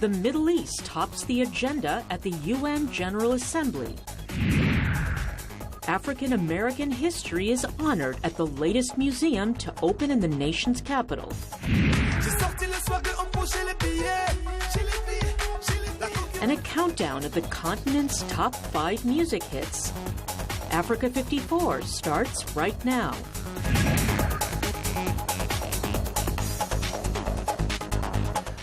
The Middle East tops the agenda at the UN General Assembly. African American history is honored at the latest museum to open in the nation's capital. And a countdown of the continent's top 5 music hits. Africa 54 starts right now.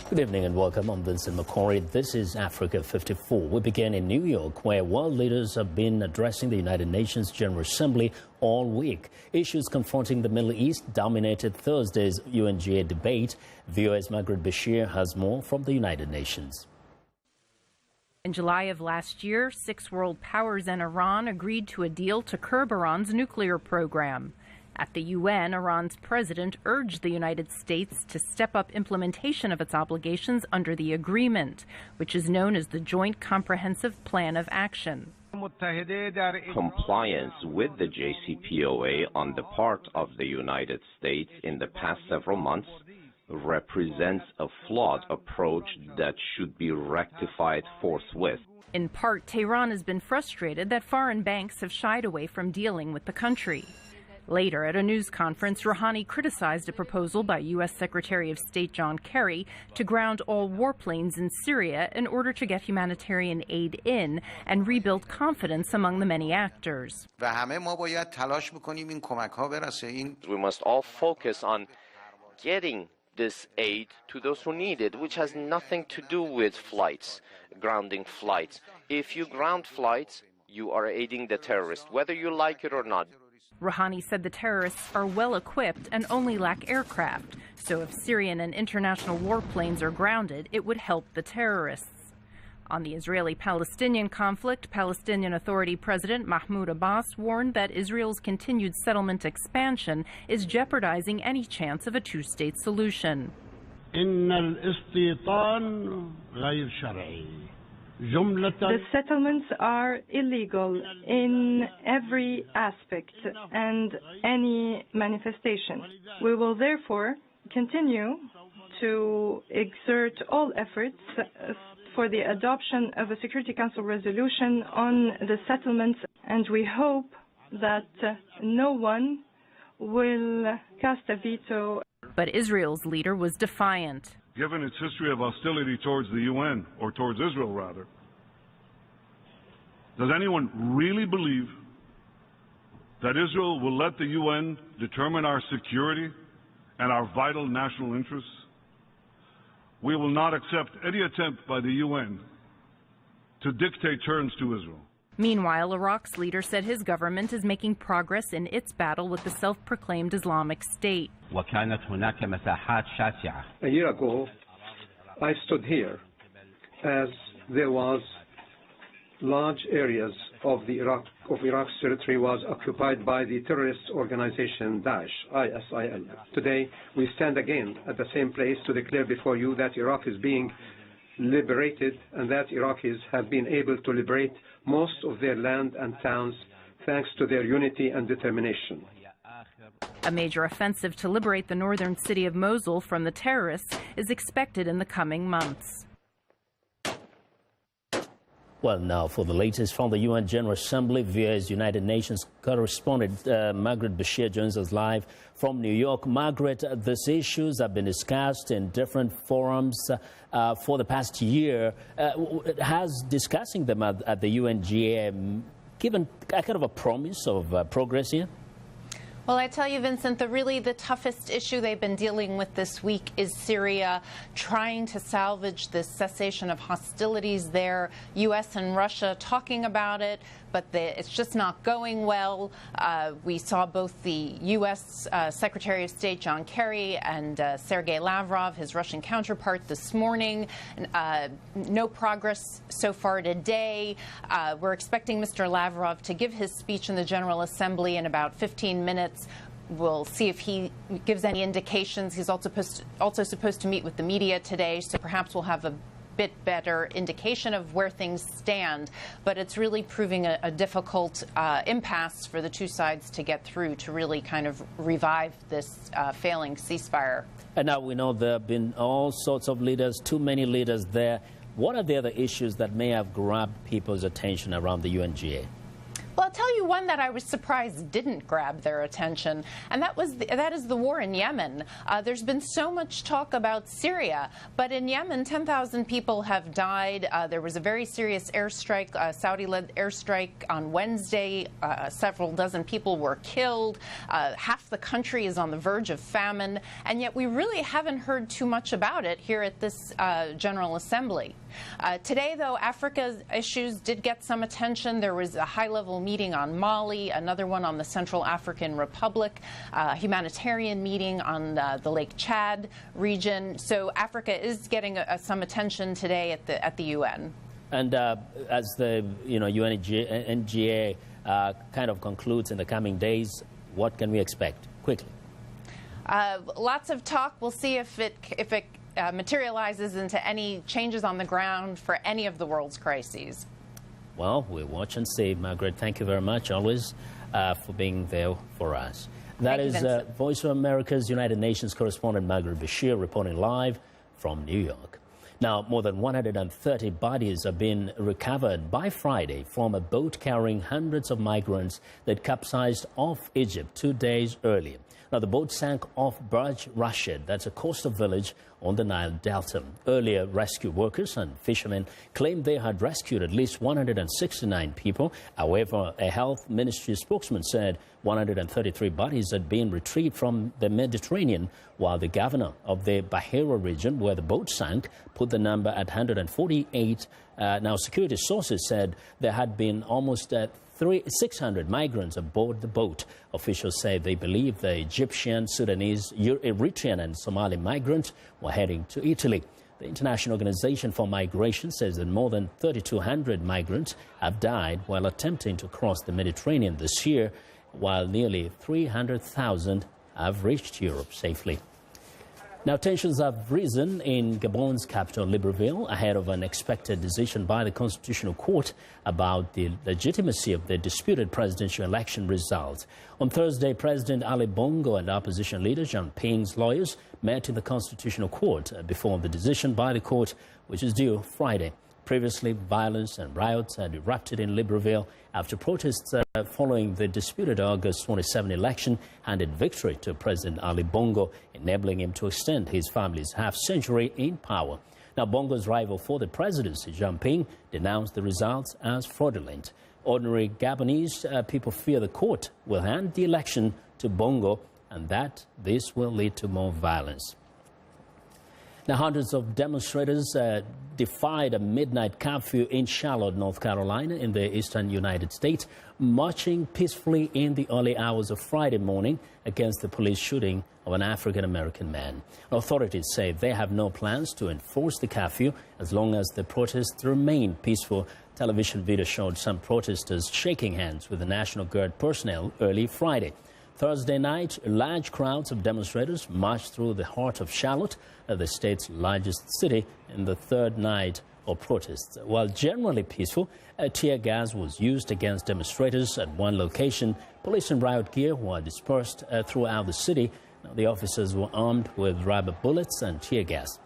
Good evening and welcome. I'm Vincent Makori. This is Africa 54. We begin in New York, where world leaders have been addressing the United Nations General Assembly all week. Issues confronting the Middle East dominated Thursday's UNGA debate. VOA's Margaret Bashir has more from the United Nations. In July of last year, 6 world powers and Iran agreed to a deal to curb Iran's nuclear program. At the UN, Iran's president urged the United States to step up implementation of its obligations under the agreement, which is known as the Joint Comprehensive Plan of Action. Compliance with the JCPOA on the part of the United States in the past several months represents a flawed approach that should be rectified forthwith. In part, Tehran has been frustrated that foreign banks have shied away from dealing with the country. Later, at a news conference, Rouhani criticized a proposal by U.S. Secretary of State John Kerry to ground all warplanes in Syria in order to get humanitarian aid in and rebuild confidence among the many actors. We must all focus on getting this aid to those who need it, which has nothing to do with flights, grounding flights. If you ground flights, you are aiding the terrorists, whether you like it or not. Rouhani said the terrorists are well equipped and only lack aircraft, so if Syrian and international warplanes are grounded, it would help the terrorists. On the Israeli-Palestinian conflict, Palestinian Authority President Mahmoud Abbas warned that Israel's continued settlement expansion is jeopardizing any chance of a two-state solution. The settlements are illegal in every aspect and any manifestation. We will therefore continue to exert all efforts for the adoption of a Security Council resolution on the settlements, and we hope that no one will cast a veto. But Israel's leader was defiant. Given its history of hostility towards the UN, or towards Israel rather, does anyone really believe that Israel will let the UN determine our security and our vital national interests? We will not accept any attempt by the UN to dictate terms to Israel. Meanwhile, Iraq's leader said his government is making progress in its battle with the self-proclaimed Islamic State. A year ago, I stood here as there was large areas of Iraq's territory was occupied by the terrorist organization Daesh, ISIL. Today, we stand again at the same place to declare before you that Iraq is being liberated and that Iraqis have been able to liberate most of their land and towns thanks to their unity and determination. A major offensive to liberate the northern city of Mosul from the terrorists is expected in the coming months. Well, now for the latest from the UN General Assembly, VOA's United Nations correspondent Margaret Bashir joins us live from New York. Margaret, these issues have been discussed in different forums for the past year. Has discussing them at the UNGA given a kind of a promise of progress here? Well, I tell you, Vincent, the toughest issue they've been dealing with this week is Syria, trying to salvage this cessation of hostilities there. U.S. and Russia talking about it, but it's just not going well. We saw both the U.S. Secretary of State John Kerry and Sergei Lavrov, his Russian counterpart, this morning. No progress so far today. We're expecting Mr. Lavrov to give his speech in the General Assembly in about 15 minutes. We'll see if he gives any indications. He's also supposed to meet with the media today, so perhaps we'll have a bit better indication of where things stand, but it's really proving a difficult impasse for the two sides to get through to really kind of revive this failing ceasefire. And now we know there have been all sorts of leaders, too many leaders there. What are the other issues that may have grabbed people's attention around the UNGA? Well, I'll tell you one that I was surprised didn't grab their attention, and that is the war in Yemen. There's been so much talk about Syria, but in Yemen, 10,000 people have died. There was a very serious airstrike, Saudi-led airstrike on Wednesday. Several dozen people were killed. Half the country is on the verge of famine, and yet we really haven't heard too much about it here at this General Assembly. Today, though, Africa's issues did get some attention. There was a high-level meeting on Mali, another one on the Central African Republic, a humanitarian meeting on the Lake Chad region. So Africa is getting some attention today at the UN. And as the UNGA kind of concludes in the coming days, what can we expect? Quickly. Lots of talk. We'll see if it materializes into any changes on the ground for any of the world's crises. Well, we'll watch and see. Margaret, thank you very much, always, for being there for us. That is Voice of America's United Nations correspondent Margaret Bashir reporting live from New York. Now, more than 130 bodies have been recovered by Friday from a boat carrying hundreds of migrants that capsized off Egypt 2 days earlier. Now, the boat sank off Burj Rashid, that's a coastal village on the Nile Delta. Earlier, rescue workers and fishermen claimed they had rescued at least 169 people. However, a health ministry spokesman said 133 bodies had been retrieved from the Mediterranean, while the governor of the Bahira region, where the boat sank, put the number at 148. Now, security sources said there had been almost 600 migrants aboard the boat. Officials say they believe the Egyptian, Sudanese, Eritrean and Somali migrants were heading to Italy. The International Organization for Migration says that more than 3,200 migrants have died while attempting to cross the Mediterranean this year, while nearly 300,000 have reached Europe safely. Now, tensions have risen in Gabon's capital, Libreville, ahead of an expected decision by the Constitutional Court about the legitimacy of the disputed presidential election results. On Thursday, President Ali Bongo and opposition leader Jean Ping's lawyers met in the Constitutional Court before the decision by the court, which is due Friday. Previously, violence and riots had erupted in Libreville after protests following the disputed August 27 election handed victory to President Ali Bongo, enabling him to extend his family's half-century in power. Now, Bongo's rival for the presidency, Jean Ping, denounced the results as fraudulent. Ordinary Gabonese people fear the court will hand the election to Bongo and that this will lead to more violence. Now, hundreds of demonstrators defied a midnight curfew in Charlotte, North Carolina, in the eastern United States, marching peacefully in the early hours of Friday morning against the police shooting of an African-American man. Authorities say they have no plans to enforce the curfew as long as the protests remain peaceful. Television video showed some protesters shaking hands with the National Guard personnel early Friday. Thursday night, large crowds of demonstrators marched through the heart of Charlotte, the state's largest city, in the third night of protests. While generally peaceful, tear gas was used against demonstrators at one location. Police in riot gear were dispersed throughout the city. The officers were armed with rubber bullets and tear gas.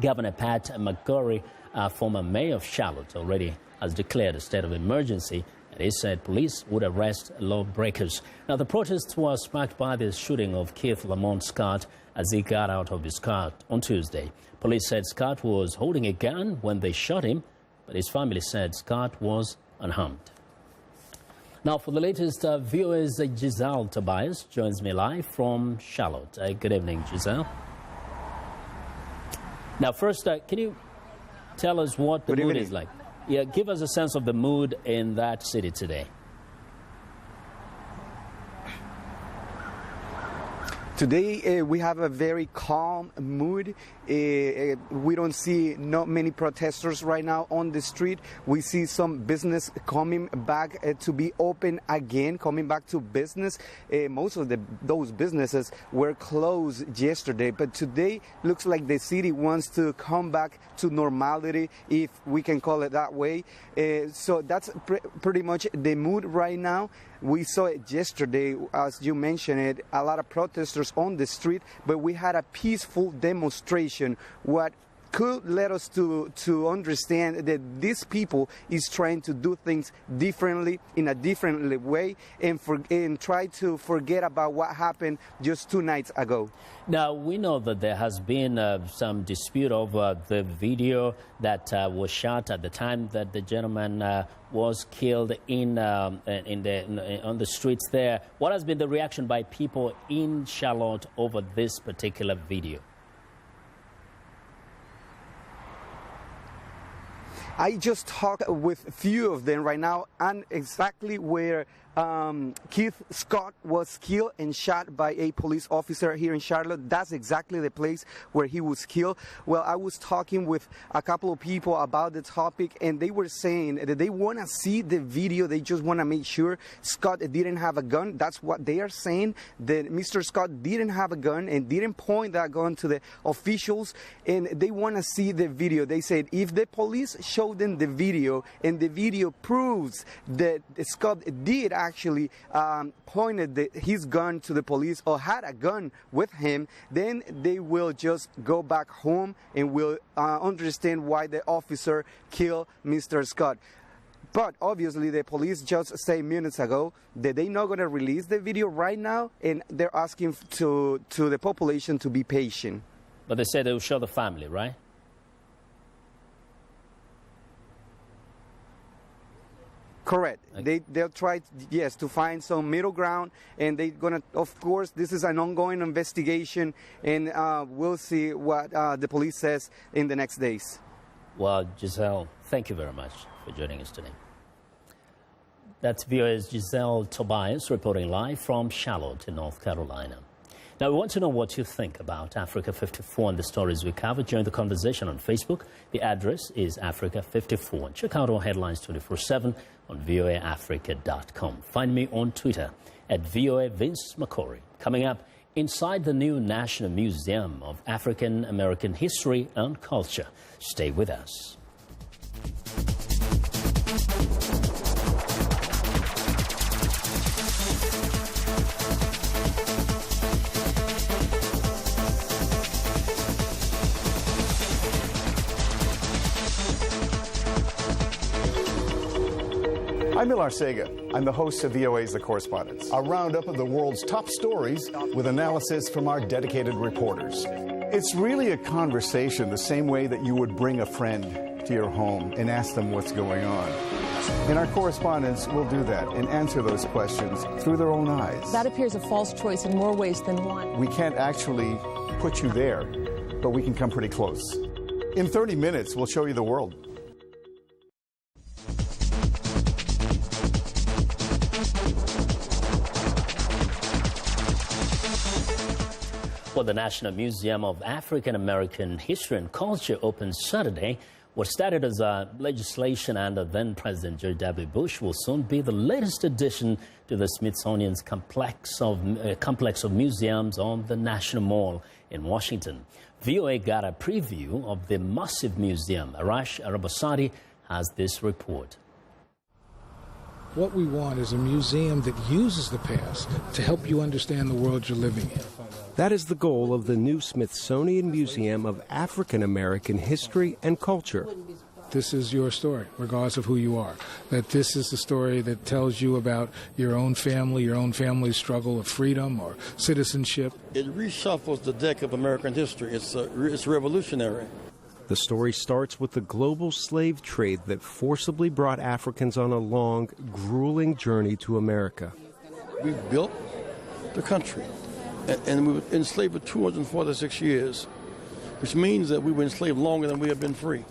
Governor Pat Makori, former mayor of Charlotte, already has declared a state of emergency. He said police would arrest lawbreakers. Now, the protests were sparked by the shooting of Keith Lamont Scott as he got out of his car on Tuesday. Police said Scott was holding a gun when they shot him, but his family said Scott was unharmed. Now, for the latest, viewers, Giselle Tobias joins me live from Charlotte. Good evening, Giselle. Now, first, can you tell us what the mood is like? Yeah, give us a sense of the mood in that city today. Today we have a very calm mood. We don't see not many protesters right now on the street. We see some business coming back to be open again, coming back to business. Most of those businesses were closed yesterday, but today looks like the city wants to come back to normality, if we can call it that way. So that's pretty much the mood right now. We saw it yesterday, as you mentioned it, a lot of protesters on the street, but we had a peaceful demonstration. What could let us to understand that these people is trying to do things differently, in a different way, and try to forget about what happened just 2 nights ago. Now, we know that there has been some dispute over the video that was shot at the time that the gentleman was killed on the streets there. What has been the reaction by people in Charlotte over this particular video? I just talked with a few of them right now, and exactly where Keith Scott was killed and shot by a police officer here in Charlotte. That's exactly the place where he was killed. Well, I was talking with a couple of people about the topic, and they were saying that they want to see the video. They just want to make sure Scott didn't have a gun. That's what they are saying, that Mr. Scott didn't have a gun and didn't point that gun to the officials, and they want to see the video. They said if the police show them the video and the video proves that Scott did actually pointed his gun to the police or had a gun with him, then they will just go back home and will understand why the officer killed Mr. Scott. But obviously the police just said minutes ago that they're not going to release the video right now, and they're asking to the population to be patient. But they said they will show the family, right? Correct. They'll try, yes, to find some middle ground, and they're gonna, of course, this is an ongoing investigation, and we'll see what the police says in the next days. Well, Giselle, thank you very much for joining us today. That's VOA's Giselle Tobias reporting live from Charlotte in North Carolina. Now, we want to know what you think about Africa 54 and the stories we covered. Join the conversation on Facebook. The address is Africa 54. And check out our headlines 24/7 on voaafrica.com. Find me on Twitter at VOA Vincent Makori. Coming up, inside the new National Museum of African American History and Culture. Stay with us. I'm Milar Sega. I'm the host of VOA's The Correspondents, a roundup of the world's top stories with analysis from our dedicated reporters. It's really a conversation the same way that you would bring a friend to your home and ask them what's going on. And our correspondents will do that and answer those questions through their own eyes. That appears a false choice in more ways than one. We can't actually put you there, but we can come pretty close. In 30 minutes, we'll show you the world. Well, the National Museum of African American History and Culture opened Saturday. What started as legislation under then-President George W. Bush will soon be the latest addition to the Smithsonian's complex of museums on the National Mall in Washington. VOA got a preview of the massive museum. Arash Arabasadi has this report. What we want is a museum that uses the past to help you understand the world you're living in. That is the goal of the new Smithsonian Museum of African American History and Culture. This is your story, regardless of who you are. That this is the story that tells you about your own family, your own family's struggle of freedom or citizenship. It reshuffles the deck of American history. It's revolutionary. The story starts with the global slave trade that forcibly brought Africans on a long, grueling journey to America. We built the country, and we were enslaved for 246 years, which means that we were enslaved longer than we have been free.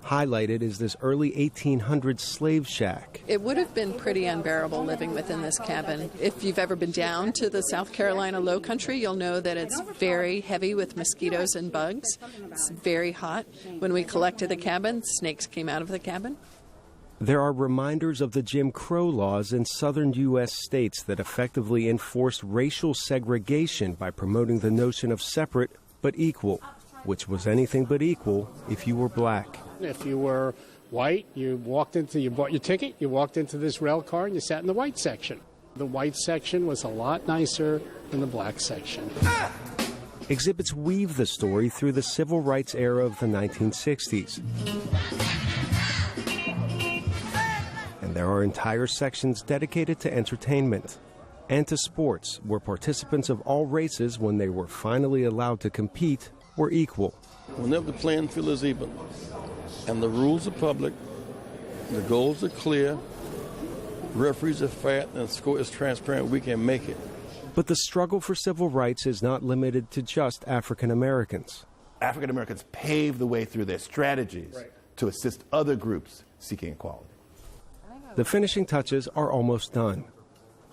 Highlighted is this early 1800s slave shack. It would have been pretty unbearable living within this cabin. If you've ever been down to the South Carolina low country, you'll know that it's very heavy with mosquitoes and bugs. It's very hot. When we collected the cabin, snakes came out of the cabin. There are reminders of the Jim Crow laws in southern U.S. states that effectively enforced racial segregation by promoting the notion of separate but equal, which was anything but equal if you were black. If you were white, you bought your ticket, you walked into this rail car, and you sat in the white section. The white section was a lot nicer than the black section. Exhibits weave the story through the civil rights era of the 1960s. And there are entire sections dedicated to entertainment and to sports, where participants of all races, when they were finally allowed to compete, were equal. Whenever the playing field is even, and the rules are public, the goals are clear, referees are fair, and the score is transparent, we can make it. But the struggle for civil rights is not limited to just African Americans. African Americans paved the way through their strategies to assist other groups seeking equality. The finishing touches are almost done.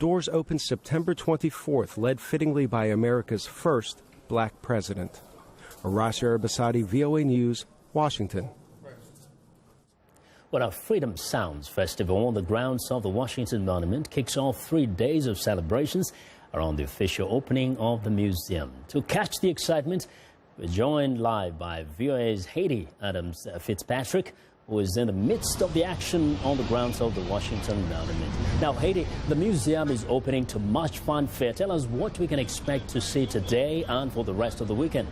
Doors open September 24th, led fittingly by America's first black president. Arash Arabasadi, VOA News, Washington. Well, our Freedom Sounds Festival on the grounds of the Washington Monument kicks off 3 days of celebrations around the official opening of the museum. To catch the excitement, we're joined live by VOA's Haiti Adams Fitzpatrick, who is in the midst of the action on the grounds of the Washington Monument. Now, Haiti, the museum is opening to much fanfare. Tell us what we can expect to see today and for the rest of the weekend.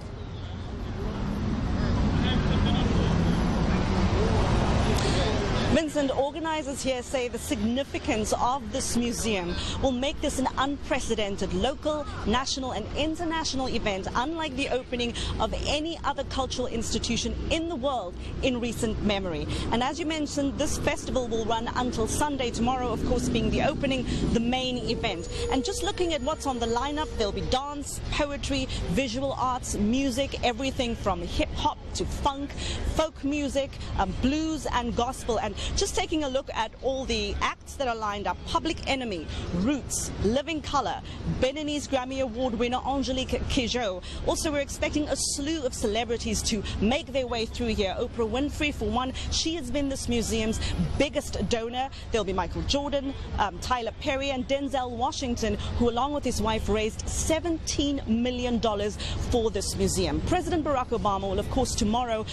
Vincent, organizers here say the significance of this museum will make this an unprecedented local, national and international event, unlike the opening of any other cultural institution in the world in recent memory. And as you mentioned, this festival will run until Sunday, tomorrow, of course, being the opening, the main event. And just looking at what's on the lineup, there'll be dance, poetry, visual arts, music, everything from hip-hop to funk, folk music, blues and gospel. And just taking a look at all the acts that are lined up: Public Enemy, Roots, Living Color, Beninese Grammy Award winner Angelique Kidjo. Also, we're expecting a slew of celebrities to make their way through here. Oprah Winfrey, for one, she has been this museum's biggest donor. There'll be Michael Jordan, Tyler Perry and Denzel Washington, who along with his wife raised $17 million for this museum. President Barack Obama will, of course, tomorrow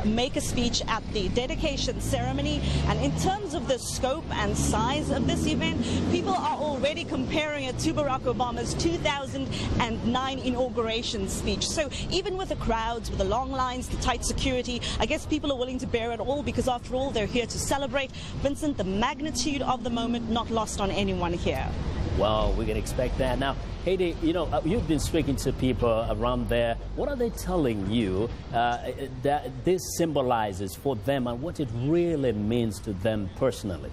make a speech at the dedication ceremony. And in terms of the scope and size of this event, people are already comparing it to Barack Obama's 2009 inauguration speech. So even with the crowds, with the long lines, the tight security, I guess people are willing to bear it all, because after all, they're here to celebrate. Vincent, the magnitude of the moment not lost on anyone here. Well, we can expect that. Now, Haiti, you know, you've been speaking to people around there. What are they telling you that this symbolizes for them and what it really means to them personally?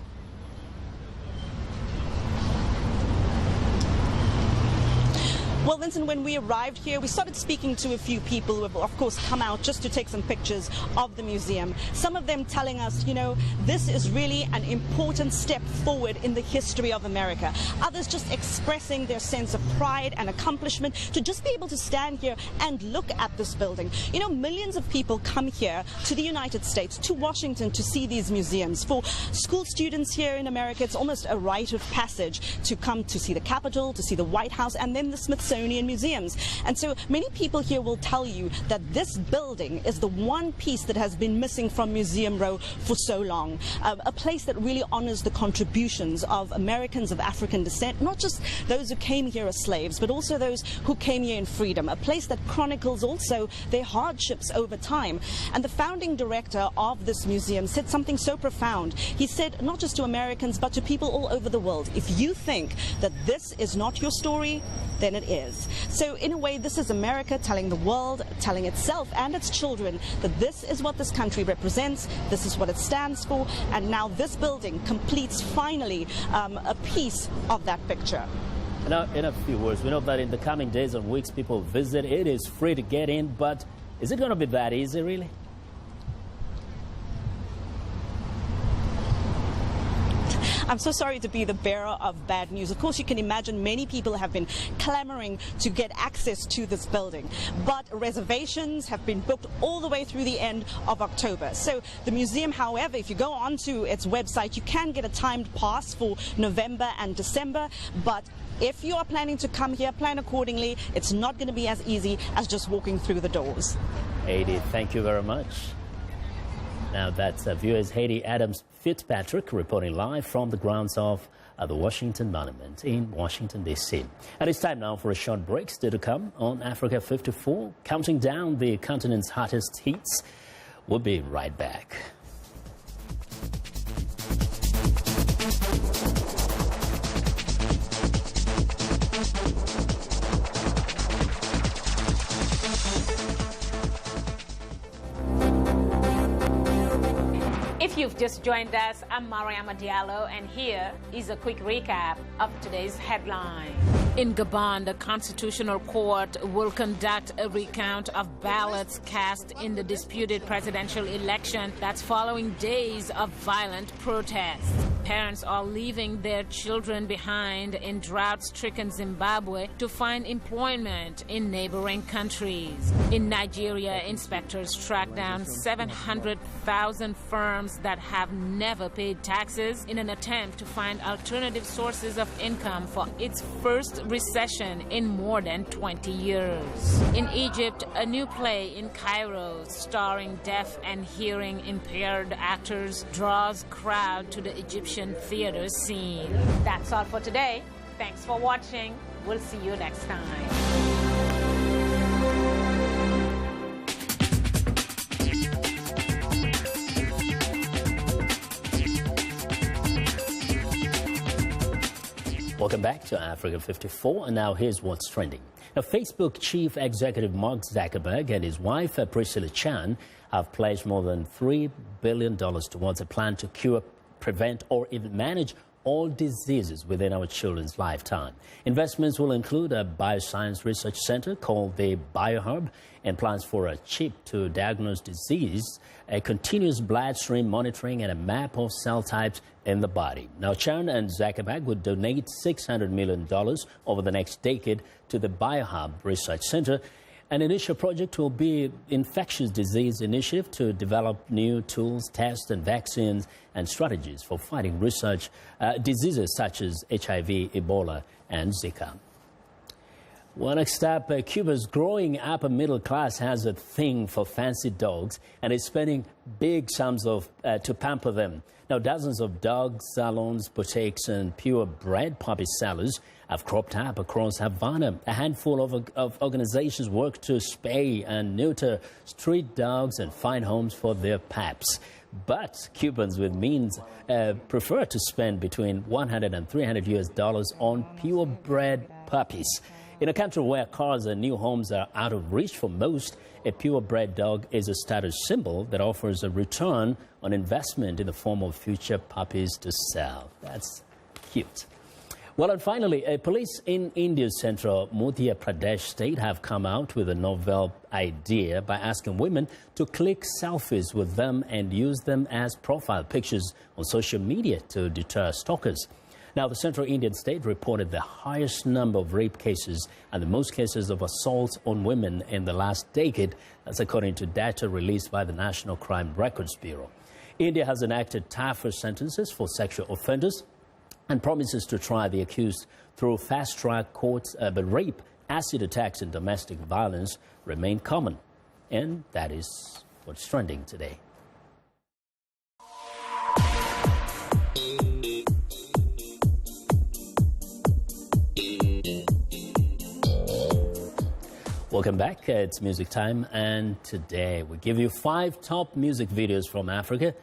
Well, Vincent, when we arrived here, we started speaking to a few people who have, of course, come out just to take some pictures of the museum. Some of them telling us, you know, this is really an important step forward in the history of America. Others just expressing their sense of pride and accomplishment to just be able to stand here and look at this building. You know, millions of people come here to the United States, to Washington, to see these museums. For school students here in America, it's almost a rite of passage to come to see the Capitol, to see the White House, and then the Smithsonian museums. And so many people here will tell you that this building is the one piece that has been missing from Museum Row for so long. A place that really honors the contributions of Americans of African descent, not just those who came here as slaves, but also those who came here in freedom. A place that chronicles also their hardships over time. And the founding director of this museum said something so profound. He said, not just to Americans, but to people all over the world, if you think that this is not your story, then it is. So in a way, this is America telling the world, telling itself and its children that this is what this country represents, this is what it stands for, and now this building completes finally a piece of that picture. Now, in a few words, we know that in the coming days and weeks people visit, it is free to get in, but is it going to be that easy, really? I'm so sorry to be the bearer of bad news. Of course, you can imagine many people have been clamoring to get access to this building, but reservations have been booked all the way through the end of October. So the museum, however, if you go onto its website, you can get a timed pass for November and December, but if you are planning to come here, plan accordingly. It's not going to be as easy as just walking through the doors. Haiti, thank you very much. Now that's viewers Haiti Adams Fitzpatrick reporting live from the grounds of the Washington Monument in Washington, D.C. And it's time now for a short break. Still to come on Africa 54, counting down the continent's hottest heats. We'll be right back. If you've just joined us, I'm Mariama Diallo, and here is a quick recap of today's headline. In Gabon, the Constitutional Court will conduct a recount of ballots cast in the disputed presidential election that's following days of violent protests. Parents are leaving their children behind in drought-stricken Zimbabwe to find employment in neighboring countries. In Nigeria, inspectors track down 700,000 firms that have never paid taxes in an attempt to find alternative sources of income for its first recession in more than 20 years. In Egypt, a new play in Cairo starring deaf and hearing impaired actors draws crowd to the Egyptian theater scene. That's all for today. Thanks for watching. We'll see you next time. Welcome back to Africa 54, and now here's what's trending. Now, Facebook chief executive Mark Zuckerberg and his wife Priscilla Chan have pledged more than $3 billion towards a plan to cure, prevent, or even manage all diseases within our children's lifetime. Investments will include a bioscience research center called the BioHub and plans for a chip to diagnose disease, a continuous bloodstream monitoring, and a map of cell types in the body. Now, Chan and Zuckerberg would donate $600 million over the next decade to the BioHub Research Center. An initial project will be infectious disease initiative to develop new tools, tests, and vaccines and strategies for fighting research diseases such as HIV, Ebola, and Zika. Well, next up, Cuba's growing upper middle class has a thing for fancy dogs and is spending big sums to pamper them. Now, dozens of dog salons, boutiques, and purebred puppy sellers have cropped up across Havana. A handful of organizations work to spay and neuter street dogs and find homes for their pups. But Cubans with means prefer to spend between $100 and $300 on purebred puppies. In a country where cars and new homes are out of reach for most, a purebred dog is a status symbol that offers a return on investment in the form of future puppies to sell. That's cute. Well, and finally, police in India's central Madhya Pradesh state have come out with a novel idea by asking women to click selfies with them and use them as profile pictures on social media to deter stalkers. Now, the central Indian state reported the highest number of rape cases and the most cases of assaults on women in the last decade. That's according to data released by the National Crime Records Bureau. India has enacted tougher sentences for sexual offenders and promises to try the accused through fast-track courts, but rape, acid attacks, and domestic violence remain common. And that is what's trending today. Welcome back. It's music time, and today we give you 5 top music videos from Africa.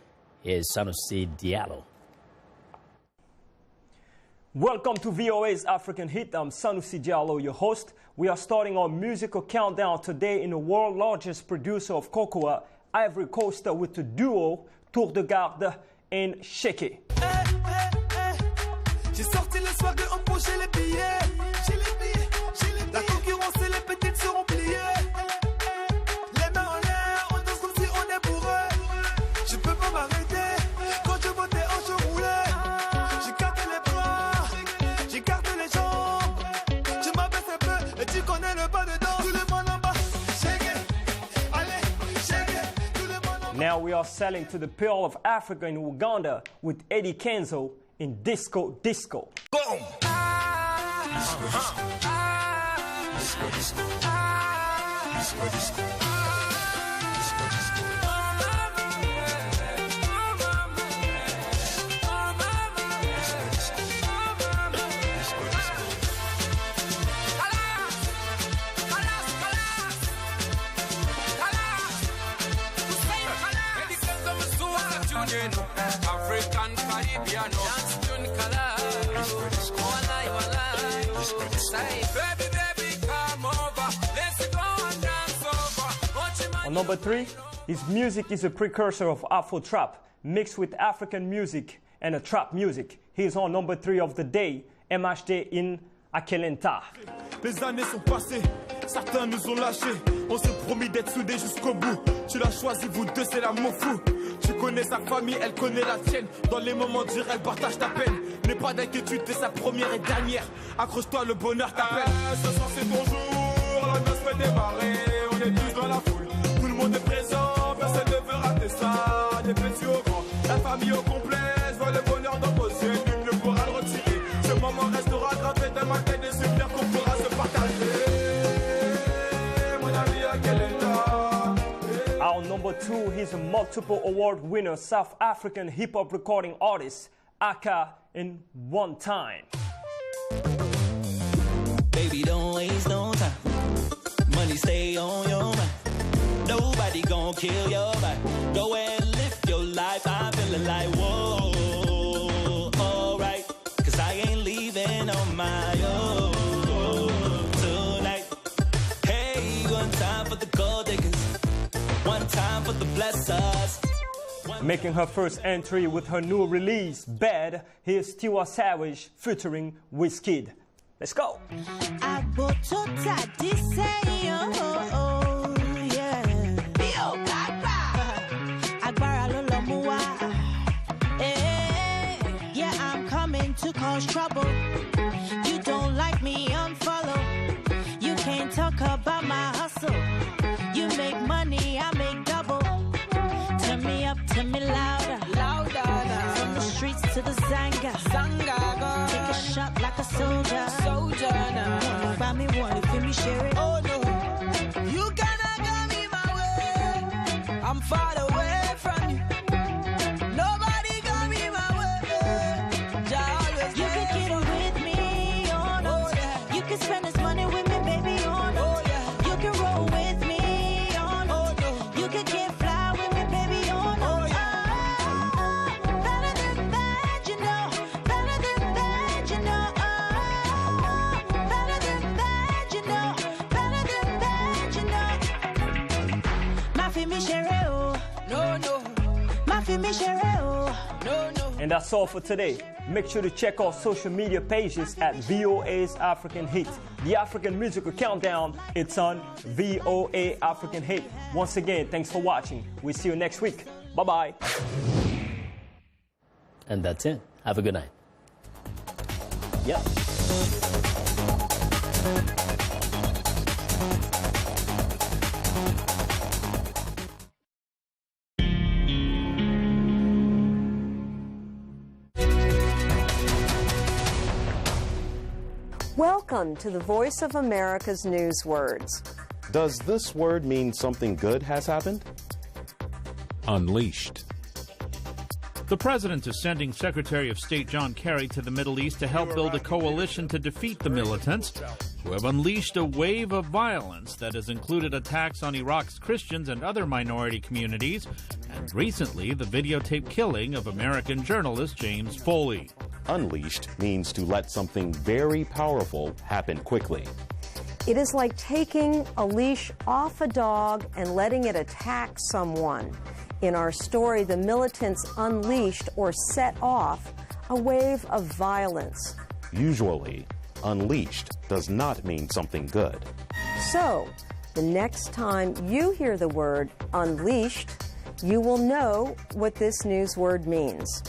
Here's Sanusi Diallo. Welcome to VOA's African Hit. I'm Sanusi Diallo, your host. We are starting our musical countdown today in the world's largest producer of cocoa, Ivory Coast, with the duo Tour de Garde and Shake It. J'ai sorti le swag en poche les billets. J'ai les billets, la concurrence et les petites seront pliées. Les mains en l'air, on danse comme si on est bourré. Je peux pas m'arrêter quand je vois tes hanches rouler. J'ai now we are sailing to the Pearl of Africa in Uganda with Eddie Kenzo in Disco Disco. Boom! African Caribbean dance tune baby, come over. Let's go and dance over. On number 3, his music is a precursor of Afro trap, mixed with African music and a trap music. He is on number 3 of the day, MHD in Akelenta. Les années sont passées, certains nous ont lâchés. On s'est promis d'être soudés jusqu'au bout. Tu l'as choisi, vous deux, c'est l'amour fou. Tu connais sa famille, elle connaît la tienne. Dans les moments durs, elle partage ta peine. N'aie pas d'inquiétude, t'es sa première et dernière. Accroche-toi, le bonheur t'appelle. Ce soir c'est ton jour, la noce fait démarrer. On est tous dans la foule, tout le monde est présent. Personne ne veut rater ça, des petits au grand. La famille au complet, je vois le bonheur dans vos yeux. Nul ne pourra le retirer. Ce moment restera gravé dans ma tête et c'est bien qu'on pourra se partager. Mon ami, à quel état? Our number 2, he's a multiple award winner, South African hip-hop recording artist, Aka in One Time. Baby, don't waste no time. Money stay on your mind. Nobody gon' kill your vibe. Go and live your life. I'm feeling like, whoa, alright. Cause I ain't leaving on my own tonight. Hey, one time for the gold diggers. One time for the blessers. Making her first entry with her new release, Bad, here's Tiwa Savage featuring Wizkid. Let's go. Yeah, I'm coming to cause trouble. You don't like me, unfollow. You can't talk about my hustle. You make money, I make double. Turn me up, turn me louder. Louder now. From the streets to the Zanga. Zanga, girl. Take a shot like a soldier. Soldier now. Buy me one, if me share it. Oh no. You cannot come in my way. I'm far away from you. Nobody come in my way. You can get it with me, oh no. You can spend this money with me, baby, oh no. You can roll with me. And that's all for today. Make sure to check our social media pages at VOA's African Hit. The African Musical Countdown, it's on VOA African Hit. Once again, thanks for watching. We'll see you next week. Bye-bye. And that's it. Have a good night. Yeah. Welcome to the Voice of America's News Words. Does this word mean something good has happened? Unleashed. The president is sending Secretary of State John Kerry to the Middle East to help build a coalition to defeat the militants who have unleashed a wave of violence that has included attacks on Iraq's Christians and other minority communities, and recently the videotaped killing of American journalist James Foley. Unleashed means to let something very powerful happen quickly. It is like taking a leash off a dog and letting it attack someone. In our story, the militants unleashed or set off a wave of violence. Usually, unleashed does not mean something good. So, the next time you hear the word unleashed, you will know what this news word means.